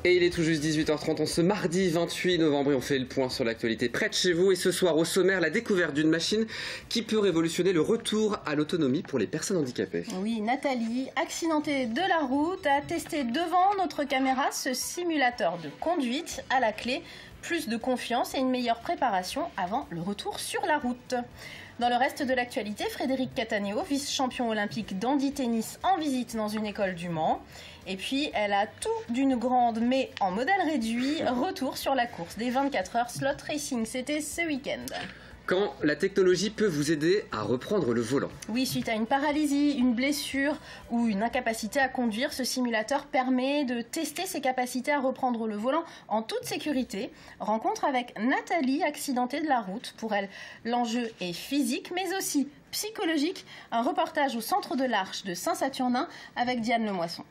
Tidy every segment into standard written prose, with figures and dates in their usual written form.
Et il est tout juste 18h30 en ce mardi 28 novembre et on fait le point sur l'actualité près de chez vous. Et ce soir, au sommaire, la découverte d'une machine qui peut révolutionner le retour à l'autonomie pour les personnes handicapées. Oui, Nathalie, accidentée de la route, a testé devant notre caméra ce simulateur de conduite à la clé. Plus de confiance et une meilleure préparation avant le retour sur la route. Dans le reste de l'actualité, Frédéric Cattaneo, vice-champion olympique d'handi-tennis en visite dans une école du Mans. Et puis, elle a tout d'une grande, mais en modèle réduit, retour sur la course des 24 heures slot racing. C'était ce week-end. Quand la technologie peut vous aider à reprendre le volant. Oui, suite à une paralysie, une blessure ou une incapacité à conduire, ce simulateur permet de tester ses capacités à reprendre le volant en toute sécurité. Rencontre avec Nathalie, accidentée de la route. Pour elle, l'enjeu est physique, mais aussi psychologique. Un reportage au centre de l'Arche de Saint-Saturnin avec Diane Lemoisson.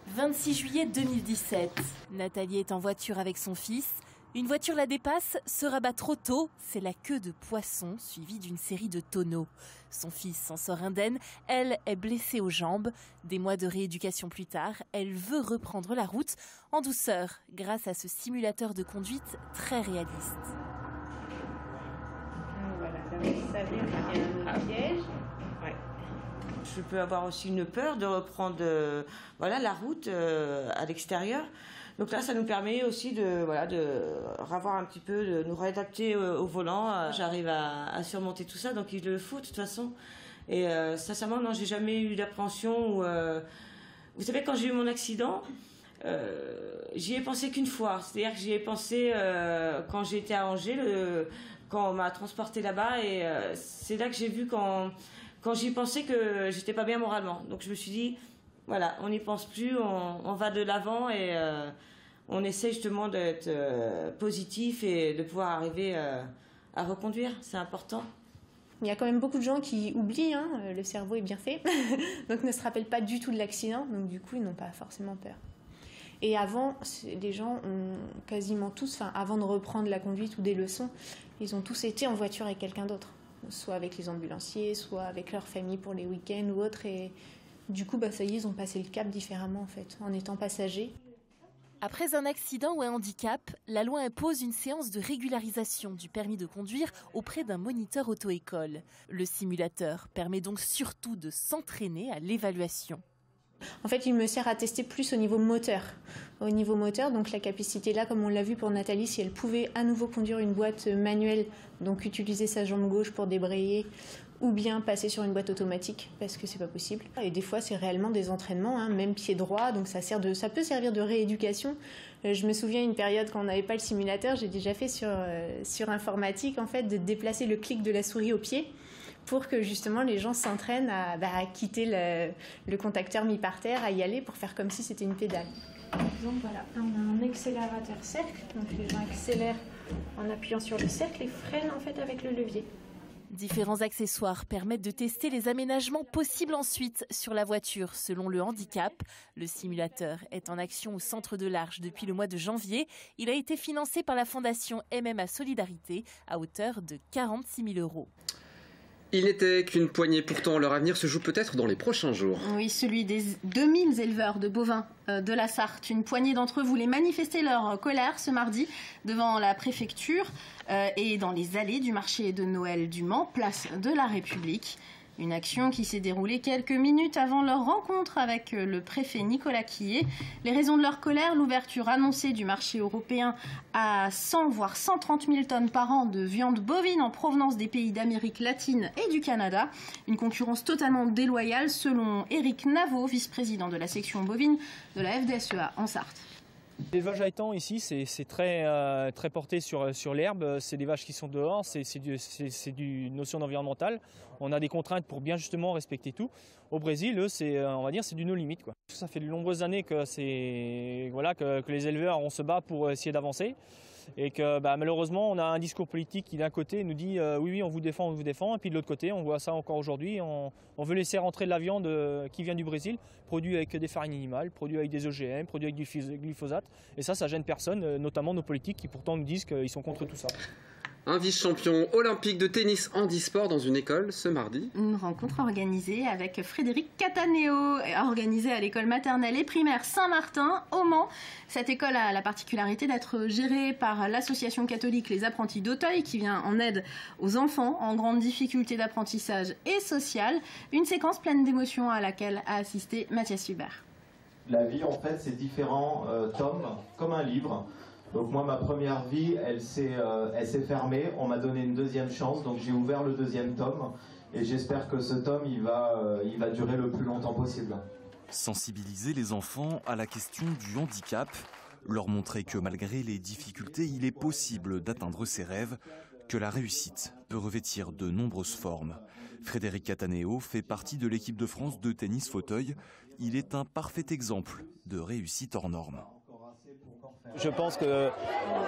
26 juillet 2017. Nathalie est en voiture avec son fils. Une voiture la dépasse, se rabat trop tôt. C'est la queue de poisson suivie d'une série de tonneaux. Son fils s'en sort indemne. Elle est blessée aux jambes. Des mois de rééducation plus tard, elle veut reprendre la route en douceur grâce à ce simulateur de conduite très réaliste. Voilà, là vous savez qu'il y a un piège. Ouais. Je peux avoir aussi une peur de reprendre la route à l'extérieur. Donc là, ça nous permet aussi de revoir un petit peu, de nous réadapter au volant. J'arrive à surmonter tout ça, donc il le faut de toute façon. Et sincèrement, non, j'ai jamais eu d'appréhension. Vous savez, quand j'ai eu mon accident, j'y ai pensé qu'une fois. C'est-à-dire que j'y ai pensé quand j'ai été à Angers, quand on m'a transporté là-bas. Et c'est là que j'ai vu quand j'y pensais que j'étais pas bien moralement. Donc je me suis dit, voilà, on n'y pense plus, on va de l'avant et on essaie justement d'être positif et de pouvoir arriver à reconduire. C'est important. Il y a quand même beaucoup de gens qui oublient, le cerveau est bien fait, donc ne se rappellent pas du tout de l'accident, donc du coup ils n'ont pas forcément peur. Et avant, les gens ont quasiment tous, avant de reprendre la conduite ou des leçons, ils ont tous été en voiture avec quelqu'un d'autre, soit avec les ambulanciers, soit avec leur famille pour les week-ends ou autres, et du coup, ça y est, ils ont passé le cap différemment en fait, en étant passagers. Après un accident ou un handicap, la loi impose une séance de régularisation du permis de conduire auprès d'un moniteur auto-école. Le simulateur permet donc surtout de s'entraîner à l'évaluation. En fait, il me sert à tester plus au niveau moteur. Au niveau moteur, donc la capacité là, comme on l'a vu pour Nathalie, si elle pouvait à nouveau conduire une boîte manuelle, donc utiliser sa jambe gauche pour débrayer, ou bien passer sur une boîte automatique, parce que c'est pas possible. Et des fois, c'est réellement des entraînements, même pied droit, donc ça peut servir de rééducation. Je me souviens une période quand on n'avait pas le simulateur, j'ai déjà fait sur informatique, en fait, de déplacer le clic de la souris au pied, pour que justement les gens s'entraînent à quitter le contacteur mis par terre, à y aller pour faire comme si c'était une pédale. Donc voilà, on a un accélérateur cercle, donc les gens accélèrent en appuyant sur le cercle et freinent en fait avec le levier. Différents accessoires permettent de tester les aménagements possibles ensuite sur la voiture selon le handicap. Le simulateur est en action au centre de l'Arche depuis le mois de janvier. Il a été financé par la fondation MMA Solidarité à hauteur de 46 000 €. Il n'était qu'une poignée, pourtant leur avenir se joue peut-être dans les prochains jours. Oui, celui des 2000 éleveurs de bovins de la Sarthe. Une poignée d'entre eux voulaient manifester leur colère ce mardi devant la préfecture et dans les allées du marché de Noël du Mans, place de la République. Une action qui s'est déroulée quelques minutes avant leur rencontre avec le préfet Nicolas Quillet. Les raisons de leur colère, l'ouverture annoncée du marché européen à 100 voire 130 000 tonnes par an de viande bovine en provenance des pays d'Amérique latine et du Canada. Une concurrence totalement déloyale selon Éric Naveau, vice-président de la section bovine de la FDSEA en Sarthe. L'élevage à étang ici, c'est très porté sur l'herbe, c'est des vaches qui sont dehors, c'est du notion d'environnemental. On a des contraintes pour bien justement respecter tout. Au Brésil, eux, on va dire, c'est du no limite, quoi. Ça fait de nombreuses années que les éleveurs, on se bat pour essayer d'avancer. Et que malheureusement, on a un discours politique qui d'un côté nous dit oui, on vous défend, et puis de l'autre côté, on voit ça encore aujourd'hui, on veut laisser rentrer de la viande qui vient du Brésil, produit avec des farines animales, produit avec des OGM, produit avec du glyphosate, et ça gêne personne, notamment nos politiques qui pourtant nous disent qu'ils sont contre tout ça. Un vice-champion olympique de tennis handisport dans une école ce mardi. Une rencontre organisée avec Frédéric Cataneo, organisée à l'école maternelle et primaire Saint-Martin au Mans. Cette école a la particularité d'être gérée par l'association catholique Les Apprentis d'Auteuil qui vient en aide aux enfants en grande difficulté d'apprentissage et sociale. Une séquence pleine d'émotions à laquelle a assisté Mathias Hubert. La vie, en fait, c'est différents tomes, comme un livre. Donc moi, ma première vie, elle s'est fermée. On m'a donné une deuxième chance, donc j'ai ouvert le deuxième tome. Et j'espère que ce tome, il va durer le plus longtemps possible. Sensibiliser les enfants à la question du handicap, leur montrer que malgré les difficultés, il est possible d'atteindre ses rêves, que la réussite peut revêtir de nombreuses formes. Frédéric Cataneo fait partie de l'équipe de France de tennis fauteuil. Il est un parfait exemple de réussite hors norme. Je pense que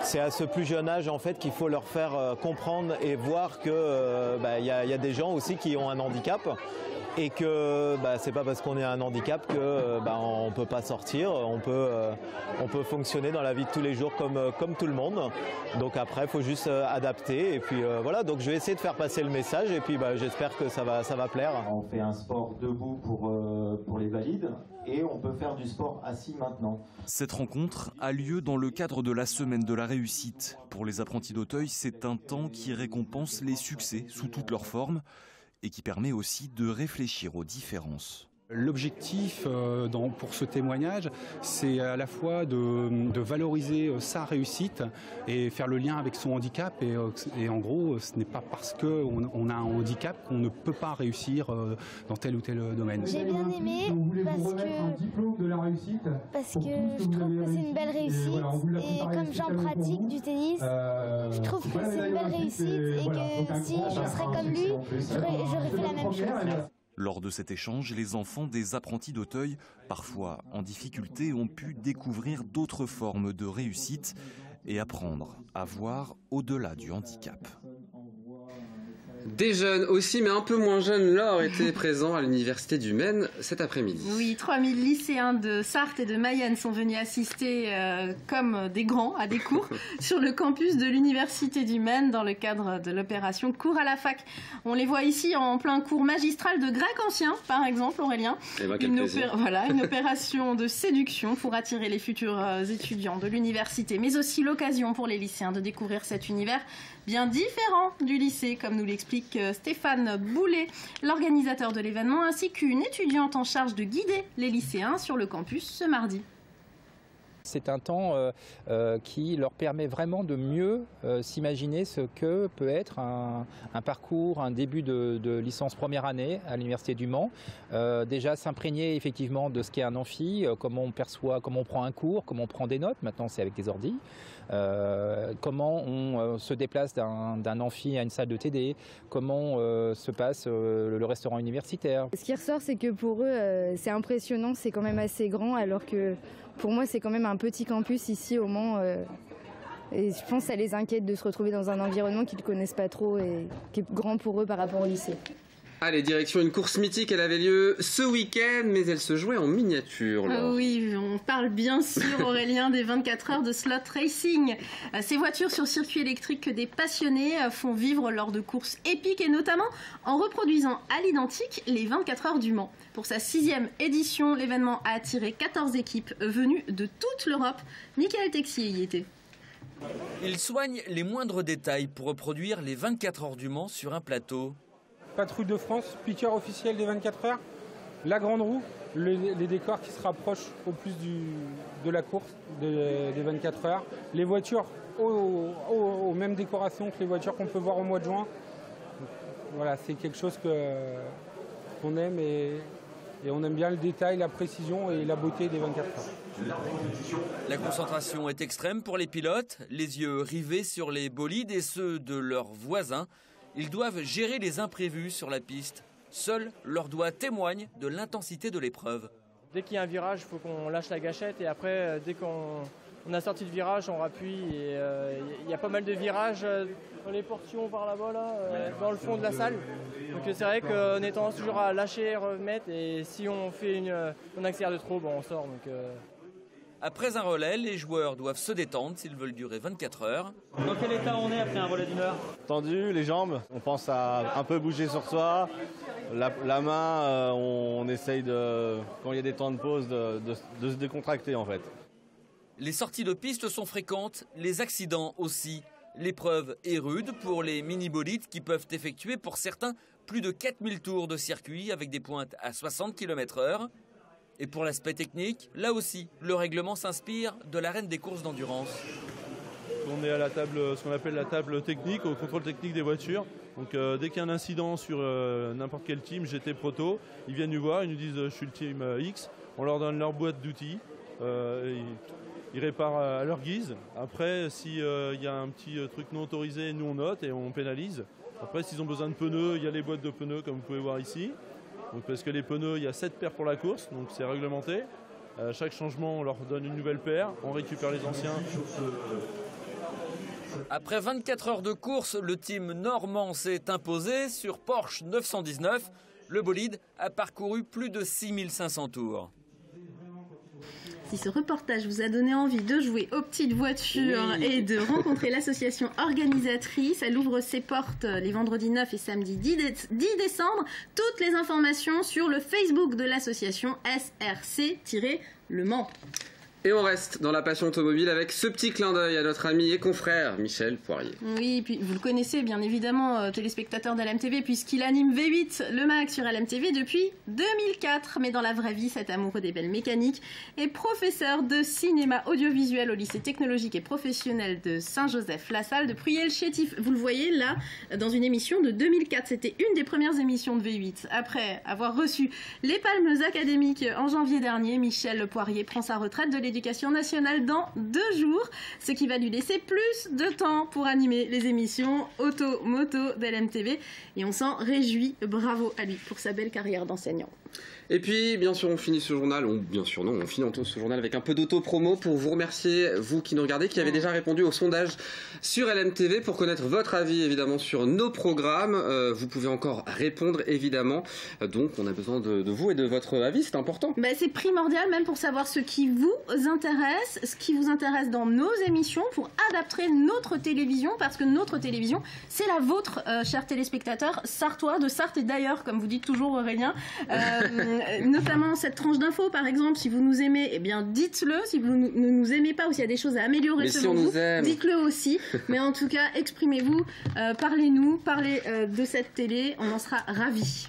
c'est à ce plus jeune âge en fait qu'il faut leur faire comprendre et voir que y a des gens aussi qui ont un handicap et que c'est pas parce qu'on est un handicap que on peut pas sortir, on peut fonctionner dans la vie de tous les jours comme tout le monde. Donc après il faut juste adapter et puis voilà, donc je vais essayer de faire passer le message et puis j'espère que ça va plaire. On fait un sport debout pour les valides et on peut faire du sport assis maintenant. Cette rencontre a lieu dans le cadre de la semaine de la réussite. Pour les apprentis d'Auteuil, c'est un temps qui récompense les succès sous toutes leurs formes et qui permet aussi de réfléchir aux différences. L'objectif pour ce témoignage, c'est à la fois de valoriser sa réussite et faire le lien avec son handicap. Et en gros, ce n'est pas parce qu'on a un handicap qu'on ne peut pas réussir dans tel ou tel domaine. J'ai bien aimé parce que je trouve que c'est une belle réussite. Et comme j'en pratique du tennis, je trouve que c'est une belle réussite et que si je serais comme lui, j'aurais fait la même chose. Lors de cet échange, les enfants des apprentis d'Auteuil, parfois en difficulté, ont pu découvrir d'autres formes de réussite et apprendre à voir au-delà du handicap. Des jeunes aussi, mais un peu moins jeunes, Laure, étaient présents à l'université du Maine cet après-midi. Oui, 3000 lycéens de Sarthe et de Mayenne sont venus assister comme des grands à des cours sur le campus de l'université du Maine dans le cadre de l'opération Cours à la fac. On les voit ici en plein cours magistral de grec ancien, par exemple, Aurélien. Une opération de séduction pour attirer les futurs étudiants de l'université, mais aussi l'occasion pour les lycéens de découvrir cet univers bien différent du lycée, comme nous l'explique Stéphane Boulet, l'organisateur de l'événement, ainsi qu'une étudiante en charge de guider les lycéens sur le campus ce mardi. C'est un temps qui leur permet vraiment de mieux s'imaginer ce que peut être un parcours, un début de licence première année à l'Université du Mans. Déjà s'imprégner effectivement de ce qu'est un amphi, comment on perçoit, comment on prend un cours, comment on prend des notes, maintenant c'est avec des ordis. Comment on se déplace d'un amphi à une salle de TD, comment se passe le restaurant universitaire. Ce qui ressort, c'est que pour eux, c'est impressionnant, c'est quand même assez grand, alors que pour moi, c'est quand même un petit campus ici au Mans. Et je pense que ça les inquiète de se retrouver dans un environnement qu'ils ne connaissent pas trop et qui est grand pour eux par rapport au lycée. Allez, direction une course mythique, elle avait lieu ce week-end, mais elle se jouait en miniature. Oui, on parle bien sûr, Aurélien, des 24 heures de slot racing. Ces voitures sur circuit électrique que des passionnés font vivre lors de courses épiques et notamment en reproduisant à l'identique les 24 heures du Mans. Pour sa 6e édition, l'événement a attiré 14 équipes venues de toute l'Europe. Michael Texier y était. Il soigne les moindres détails pour reproduire les 24 heures du Mans sur un plateau. Patrouille de France, piqueur officiel des 24 heures, la grande roue, les décors qui se rapprochent au plus de la course des 24 heures, les voitures aux mêmes décorations que les voitures qu'on peut voir au mois de juin. Voilà, c'est quelque chose qu'on aime et on aime bien le détail, la précision et la beauté des 24 heures. La concentration est extrême pour les pilotes, les yeux rivés sur les bolides et ceux de leurs voisins. Ils doivent gérer les imprévus sur la piste. Seuls leurs doigts témoignent de l'intensité de l'épreuve. Dès qu'il y a un virage, il faut qu'on lâche la gâchette et après, dès qu'on a sorti le virage, on rappuie. Il y a pas mal de virages dans les portions par là-bas, dans le fond de la salle. Donc c'est vrai qu'on est tendance toujours à lâcher, remettre et si on accélère de trop, on sort. Après un relais, les joueurs doivent se détendre s'ils veulent durer 24 heures. Dans quel état on est après un relais d'1 heure? Tendu, les jambes, on pense à un peu bouger sur soi. La main, on essaye, quand il y a des temps de pause, de se décontracter en fait. Les sorties de piste sont fréquentes, les accidents aussi. L'épreuve est rude pour les mini-bolides qui peuvent effectuer pour certains plus de 4000 tours de circuit avec des pointes à 60 km/h. Et pour l'aspect technique, là aussi, le règlement s'inspire de l'arène des courses d'endurance. On est à la table, ce qu'on appelle la table technique, au contrôle technique des voitures. Donc dès qu'il y a un incident sur n'importe quel team, GT Proto, ils viennent nous voir, ils nous disent je suis le team X, on leur donne leur boîte d'outils, ils réparent à leur guise. Après, s'il y a un petit truc non autorisé, nous on note et on pénalise. Après, s'ils ont besoin de pneus, il y a les boîtes de pneus comme vous pouvez voir ici. Donc, parce que les pneus, il y a 7 paires pour la course, donc c'est réglementé. À chaque changement, on leur donne une nouvelle paire, on récupère les anciens. Après 24 heures de course, le team normand s'est imposé sur Porsche 919. Le bolide a parcouru plus de 6500 tours. Si ce reportage vous a donné envie de jouer aux petites voitures et de rencontrer l'association organisatrice, elle ouvre ses portes les vendredis 9 et samedi 10 décembre. Toutes les informations sur le Facebook de l'association SRC-Le Mans. Et on reste dans la passion automobile avec ce petit clin d'œil à notre ami et confrère Michel Poirier. Oui, puis vous le connaissez bien évidemment, téléspectateur d'LMTV, puisqu'il anime V8 le MAC sur LMTV depuis 2004. Mais dans la vraie vie, cet amoureux des belles mécaniques est professeur de cinéma audiovisuel au lycée technologique et professionnel de Saint-Joseph-la-Salle de Pruyères-Chétif. Vous le voyez là, dans une émission de 2004. C'était une des premières émissions de V8. Après avoir reçu les palmes académiques en janvier dernier, Michel Poirier prend sa retraite de l'Éducation nationale dans 2 jours, ce qui va lui laisser plus de temps pour animer les émissions auto-moto d'LMTV. Et on s'en réjouit. Bravo à lui pour sa belle carrière d'enseignant. Et puis, bien sûr, on finit ce journal, on finit ce journal avec un peu d'auto-promo pour vous remercier, vous qui nous regardez, qui avez déjà répondu au sondage sur LMTV pour connaître votre avis, évidemment, sur nos programmes. Vous pouvez encore répondre, évidemment. Donc, on a besoin de vous et de votre avis, c'est important. C'est primordial, même pour savoir ce qui vous intéresse, ce qui vous intéresse dans nos émissions, pour adapter notre télévision, parce que notre télévision, c'est la vôtre, chers téléspectateurs, sartois, de Sarthe et d'ailleurs, comme vous dites toujours, Aurélien. Notamment cette tranche d'infos, par exemple, si vous nous aimez, eh bien dites-le. Si vous ne nous aimez pas ou s'il y a des choses à améliorer selon vous, dites-le aussi. Mais en tout cas, exprimez-vous, parlez-nous, parlez de cette télé, on en sera ravis.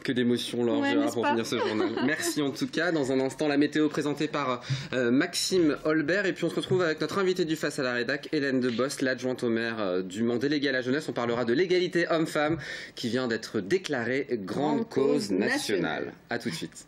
Que d'émotions, Laure, pour finir ce journal. Merci en tout cas. Dans un instant, la météo présentée par Maxime Holbert. Et puis on se retrouve avec notre invitée du Face à la Rédac, Hélène Debost, l'adjointe au maire du Mans, déléguée à la jeunesse. On parlera de l'égalité homme-femme qui vient d'être déclarée grande cause nationale. A tout de suite.